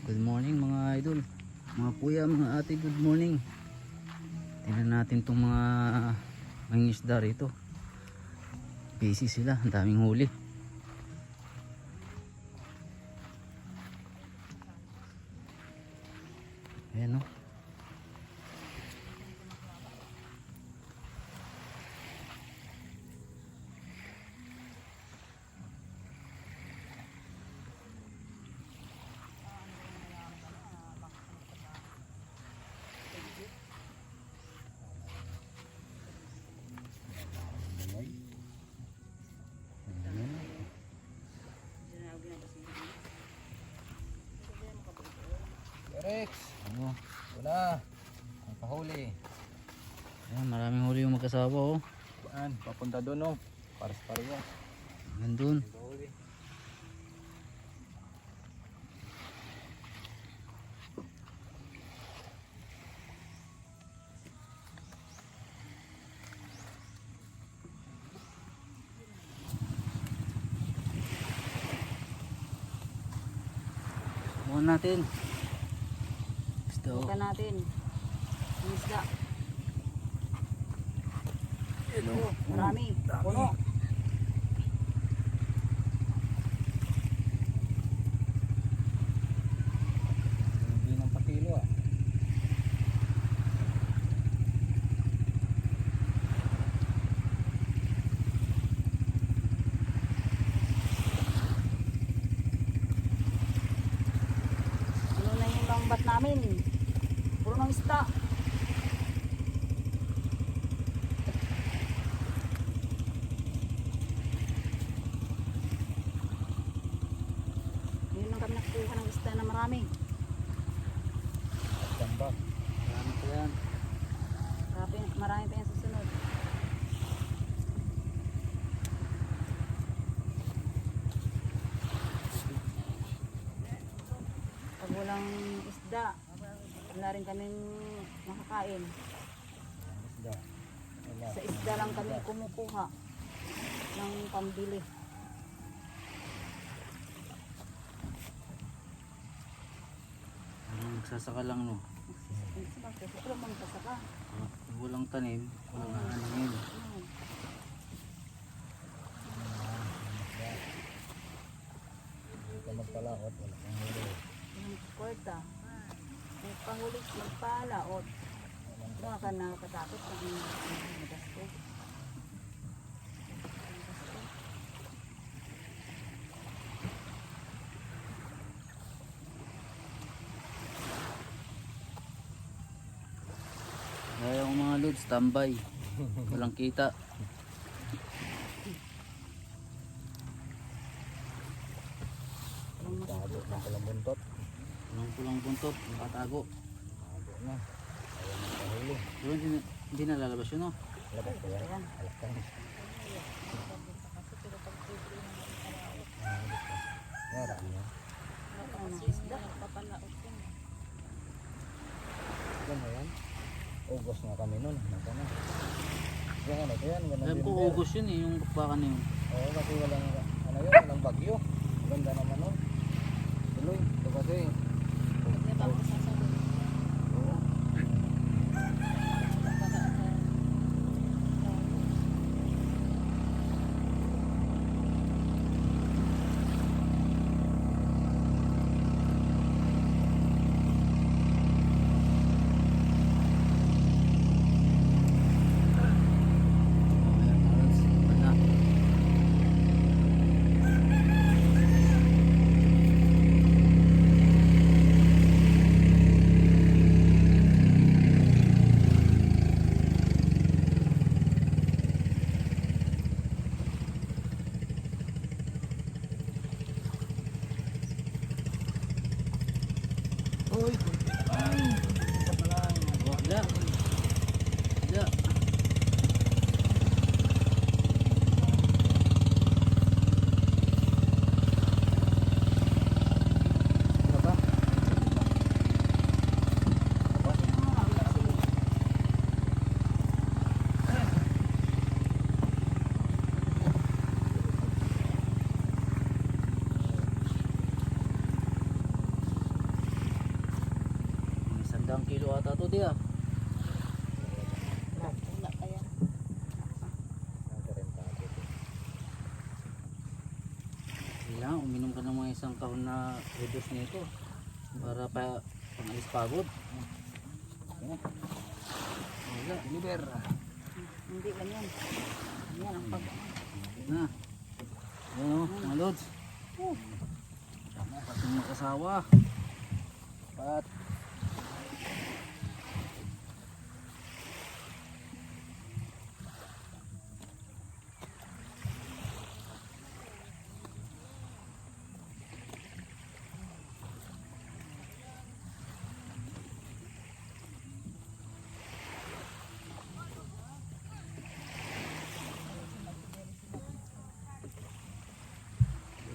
Good morning mga idol, mga kuya, mga ate, good morning. Tingnan natin itong mga mangingisda rito. Busy sila, ang daming huli. Ayan o. Rex, Ano? wala. Ang pahuli. Ayan, maraming huli yung magkasawa o. Yan, papunta doon, oh. Pares-pareho. Nandun. Pahuli. Bukan natin. Gusto. Bukan natin. Yung isda. Oh, marami. Puno. Hindi ng patilo, ah. Ano na yung lambat namin? Puro ng isda. Ngayon lang kami nakukuha ng isda na marami. Gamba. Marami pa yan. Marami pa yan susunod. Pag walang isda, wala rin kaming makakain. Isda. Wala. Sa isda lang kami kumukuha ng pambili. Nagsasaka lang no. Pero magkasaka. Walang tanim, walang aaningin. Hindi ka magpalaot, wala kang huli. Yung kwarta. May pangulit, magpalaot. Mga ka nakakatakot pag magasto. Kaya yung mga lods, tambay. Walang kita. Tago na palang buntot. Walang pulang buntot, nakatago. Tago na. Ayaw na pahuli. Pero hindi na lalabas yun no. Labas ko yan. Ayan. Alas ka na. Yara niya. Ano, isda. Yan mo yan. Ugos na kami nun. Naka na. Yan ano ito yan. Ganun Alam din ko din. August yun eh, yung bakbakan na yun. Oo, kasi walang, ano yun, walang bagyo. Ganda naman nun. Tuloy, ito kasi. Oo. Ayan mga lods, wala. Uy! Ay! Isa pa lang. Wala. Wala. Ano ba? kilo ata to di ah. Wala kaya. Nakarentado ito. Kailangan uminom ka ng mga isang kahon na reduce nito para pangalis pagod. Wala. Liver. Hindi ganyan. Ganyan ang pag... Na. Ayan o, mga lods. Tama, pati yung mag-asawa. Pat.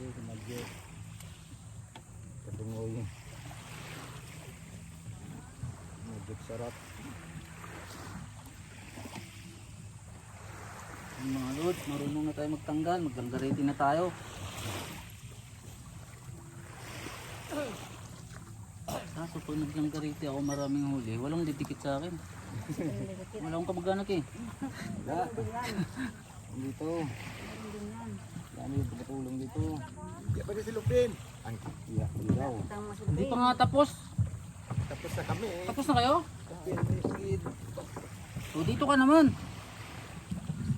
Medyo kadungoy. Medyo sarap. Yung mga lods, marunong na tayo magtanggal. Maggangariti na tayo. Kaso pag naglangariti ako maraming huli, walang didikit sa akin. Wala akong kamag-anak eh. Wala. Meron din yan. Dito. Meron din yan. Dami yung pagkatulong dito. Hindi pa rin silupin. Ang iya daw. Tama sa Hindi pa nga tapos. Tapos na kami eh. Tapos na kayo? Kapin. So dito ka naman.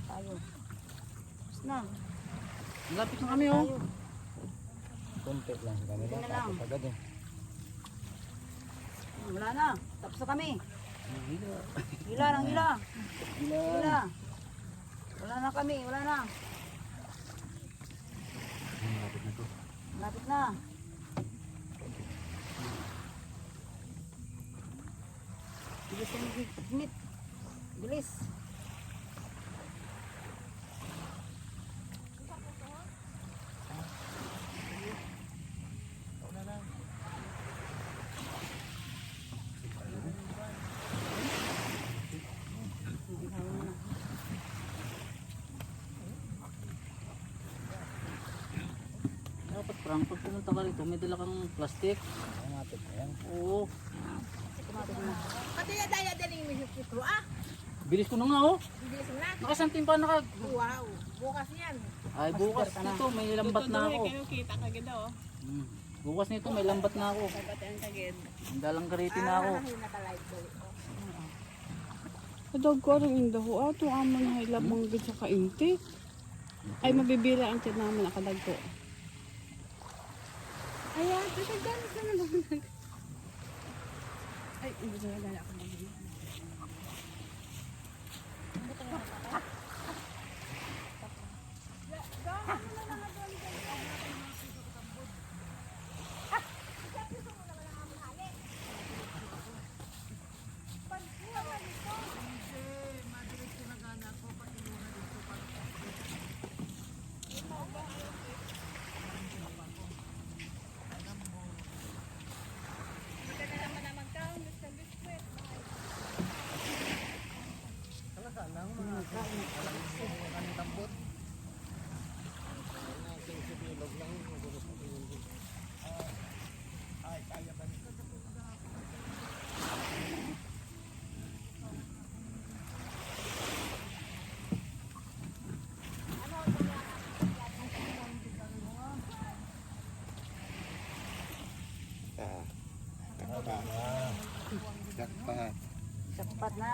tayo. Tapos na. Malapit na kami oh. Tayo. Konti lang. Kami Konti lang. na lang. Tapos agad eh. Wala na. Tapos na kami. Hila ng hila. Hila. Wala na kami. Wala na. Malapit na to. Malapit na. Bilis yung higit. Bilis. Dapat Frank, pag pumunta ka rito, may dala kang plastic. Ang natin. Ayan. Oo. Tumatig na. Pati na daya din yung misukitro ah. Bilis ko na nga oh. Bilis mo na. Nakasantim pa naka. Wow. Bukas yan. Ay bukas nito may lambat na ako. Kita ka ganda oh. Bukas nito may lambat na ako. Pagkatayan ka gid. Ang dalang gariti na ako. Naka-live ko. Adag ko rin indaho ato amo na ilabang gid sa kainti. Ay mabibira ang tiyan namin akadag ko. Ay, ito siya ganas na naman. Ay, hindi siya gana ako naman. Jackpot. Sapat na.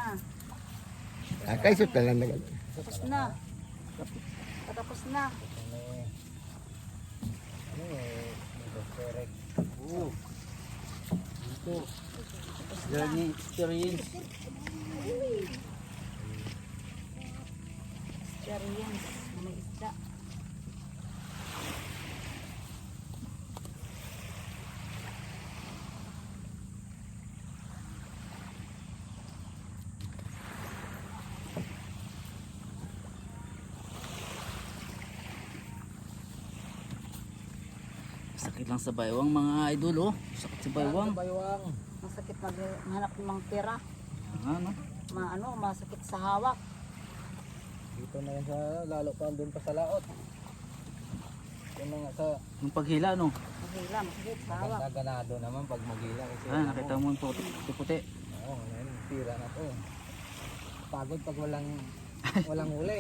Kaisip ka lang na gano'n. Tapos na. Patapos na. Ano eh. Direct. Oo. Dito. Learning experience. Experience. May isda. Sakit lang sa baywang mga idol oh. Sakit sa baywang. Baywang. Masakit maghanap ng mga pera. Ano? Masakit sa hawak. Dito na yan sa lalo pa doon pa sa laot. Ito na nga sa Yung paghila no. Mahila, masakit sa hawak. ganado naman pag magila kasi Ah, nakita mo yung puti. Oo, ngayon, tira na to. Pagod pag walang uli.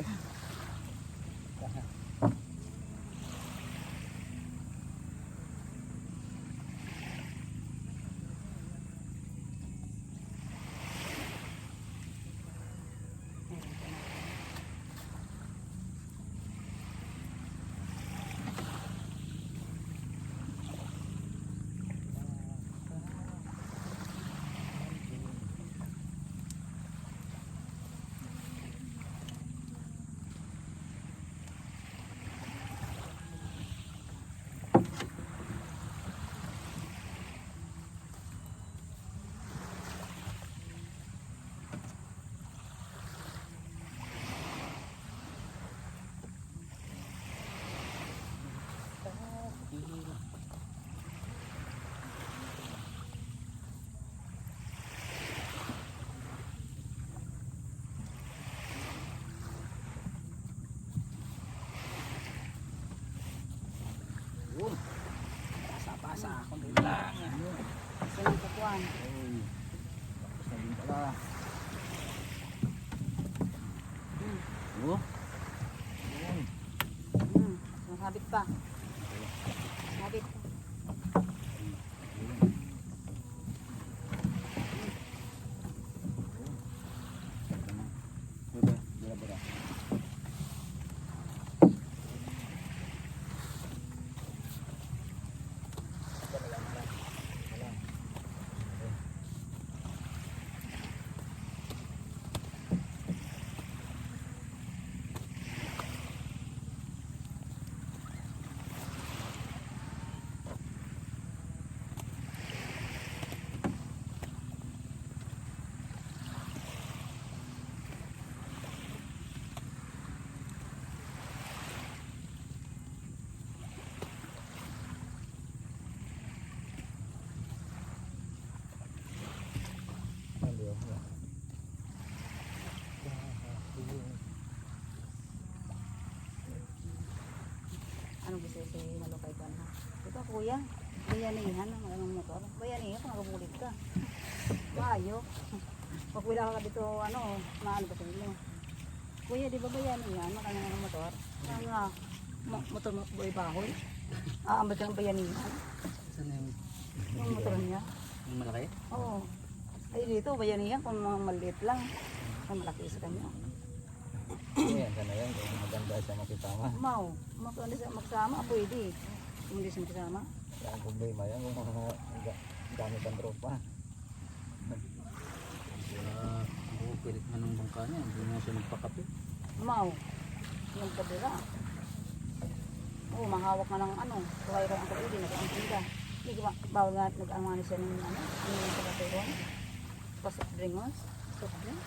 Pasa-pasa. Kundi lang. Silang kukuhan. Uy. Tapos na din pala. Oh. Sabit pa. Sabit pa. Bira-bira. Ano gusto si Malukay ko na? Ito kuya, bayanihan ng motor. Bayanihan kung nakabulit ka. Mayo. Pag wala ka dito, maano ba sa inyo? Kuya, di ba bayanihan? Makanya ng motor. Kaya nga, motor mo buhay bahoy. Aambal ka ng bayanihan. Saan na Yung motor niya. yung malaki? Oo. Ay dito, bayanihan kung mga maliit lang. Kung malaki sa kanya. Yan, sana yan. Kung maganda siya makisama. Mau, magkano siya magsama, pwede. Kung hindi siya magsama. Yan ang problema yan. Kung gamit ang tropa. Oo, pilit nga ng bangka niya. Hindi nga siya nagpakapit. Mau, yung kabila. Oo, mahawak nga ng kaya ang pwede, nag-ampida. Hindi ko bawal nga nag-amani siya ng yung pagkaturon. Pasok dringos. Pasok dring.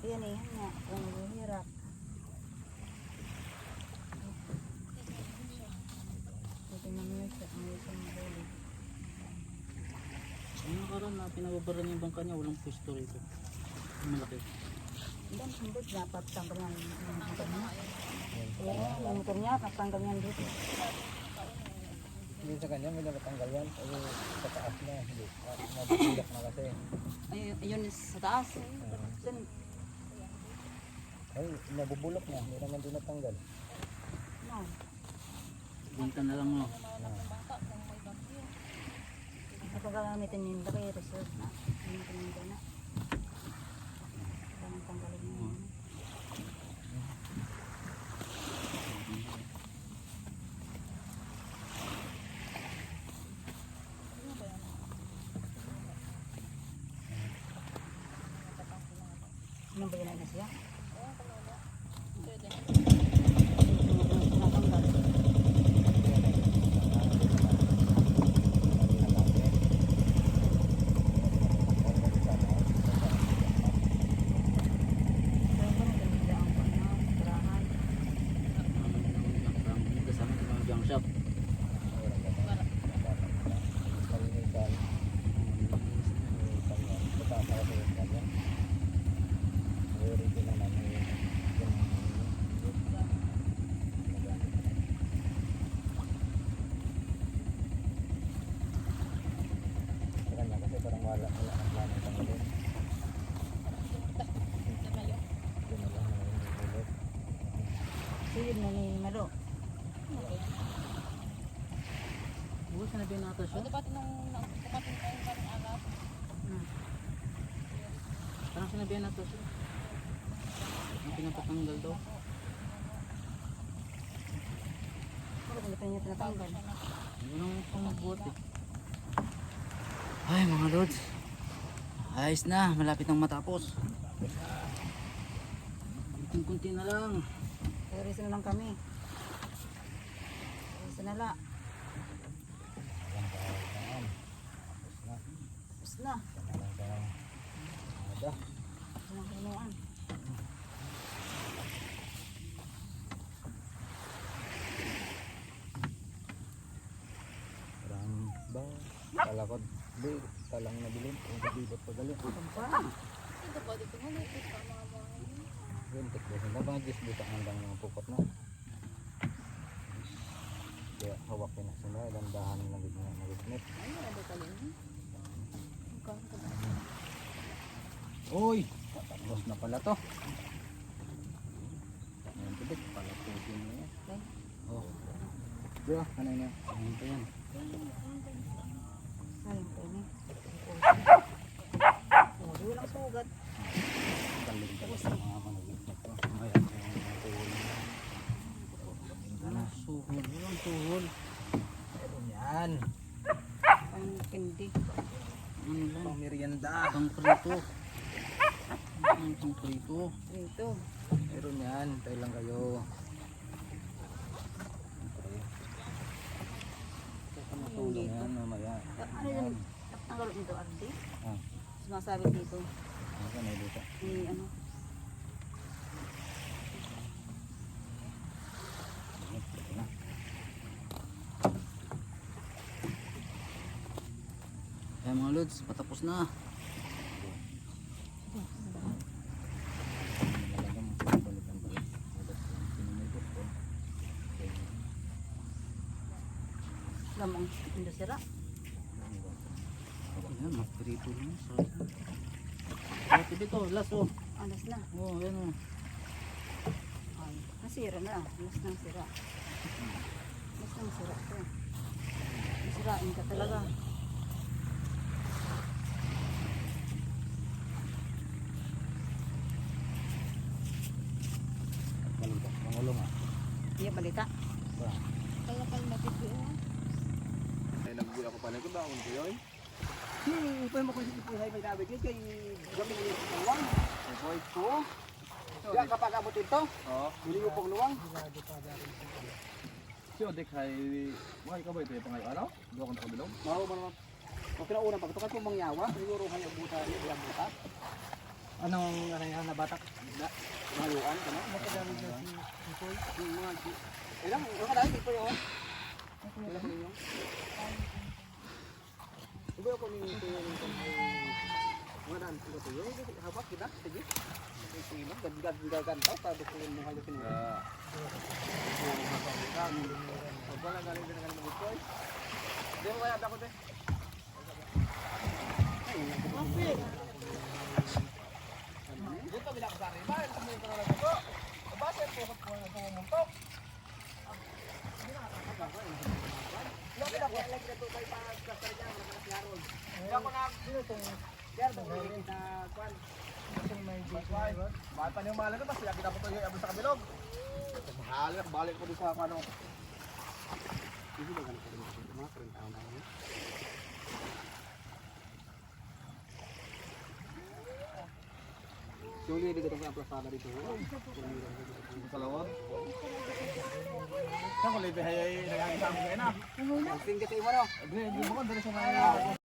Ayan eh, nga, kung hirap. Ito naman siya, ang isang balik. Yung karoon na pinababara niya yung bangka niya, walang pwesto rito. Yung malaki. Hindi, sundot, dapat tanggal nga yung motor niya. Oo, yung motor niya, natanggal niya dito. Hindi sa kanya, may nakatanggal yan. O sa taas na. Hindi. Nabulak na kasi. Ayun, sa taas. Diyan, Ay, nabubulok na. Hindi naman din natanggal. no. Benta na lang mo. Kapag gagamitin yung laki, reserve na. Gamitin yung dana. Parang tanggalin mo yun. Ano ba yun na siya? Tinatanggal. Ang kasama sa mga junk shop. Original na Bilid na ni Malo. Bukas na binata siya. Pati nung kumating tayo parang alat. Parang sinabihan na to siya. Ang pinapatanggal daw. Bakit hindi pa niya tinatanggal? Yun ang pangbuti. Ay mga lods. Ayos na. Malapit nang matapos. Kunti-kunti na lang. Resin na lang kami. Resin na lang. Tapos na. Ada. Walang punuan. Parang ba? Talakod. Di, talang nabilin. Kung kabibot pa galing. Pampang. Ito po, dito mo nipis pa mga mga. Yun, tikbosin na ba? Gis dito ang hanggang mga pukot na. Kaya hawakin na sila. Dandahan na nagitnit. Ay, ano ka lang. Uy! Tapos na pala to. Ayan tibig. Palaputin mo yan. Okay. Oh. Diyo, kanay na. Ayan pa yan. Saling pa yun eh. Oh, walang sugat. Kaling ka sa mga managitnit to. Ayan, yung tuhol. Ano? Suhol. Walang suhol. Meron yan. Ang pindi. Ano lang? Pang merienda. Pang prito. Ang pang prito. Dito. Meron yan. Tayo lang kayo. Matulong yan mamaya. Ano yun? Ang galot nito, Ardi? Ah. Sumasabit dito. Ano na dito? Ano? Ito na. Kaya mga lods, patapos na. Nalagam. Balikan balik. Pinumigos ko. Lamang hindi sira. Ayan, mas prito lang. Ito dito, last oh. Alas na. Oh, ayan oh. Ay, nasira na. Alas nang sira. Alas nang sira ito. Nasirain ka talaga. Balita. Mangulong ah. Iya, balita. Kaya pala natipin. Ay, nagbuhay ako pala. Kung bakong ko yun? Pwede mo kung hindi po may David yun kay gamit niyo sa luwang. Ay, boy. Oo. Kaya kapag abot ito, Oo. bili mo pong luwang. Si Odek ay... Makay ka ba ito yung pangayo araw? Doon ako nakabilog? Mao man naman. O kinauna pag tukat mo mangyawa, siguro hay buta ni ilang buta. Anong ano yan na batak? Mayuan kana. Makadami na si Ipoy. Yung mga ilang dahil Ipoy oh. Ilang ninyo. Ibo ko ni Ipoy yung mga daan ko to yo. Habak kita. Sige. Ito iba gad taw para ko mo hayo kini. Wala galing din ng Ipoy. Di mo kaya ako de. Dito bila ko sa riba, kami ko na ko. Base po ko na pumuntok. Lagi na ko lagi na to kay pa sa kanya mga klaro. Kaya ko na dito tong kaya ba kita kwan. Kasi may bakay. Bakit pa niyo malaga ba sila kita po tayo abot sa kabilog. Balik balik ko sa ano. Hindi ba ganito mga 30 taon na yun. Suli dito sa plasada dito. Sa lawag? Saan ko libe ay nagkakita mo kayo na? Tingkat kayo mo no. Hindi mo ko dali sa mga...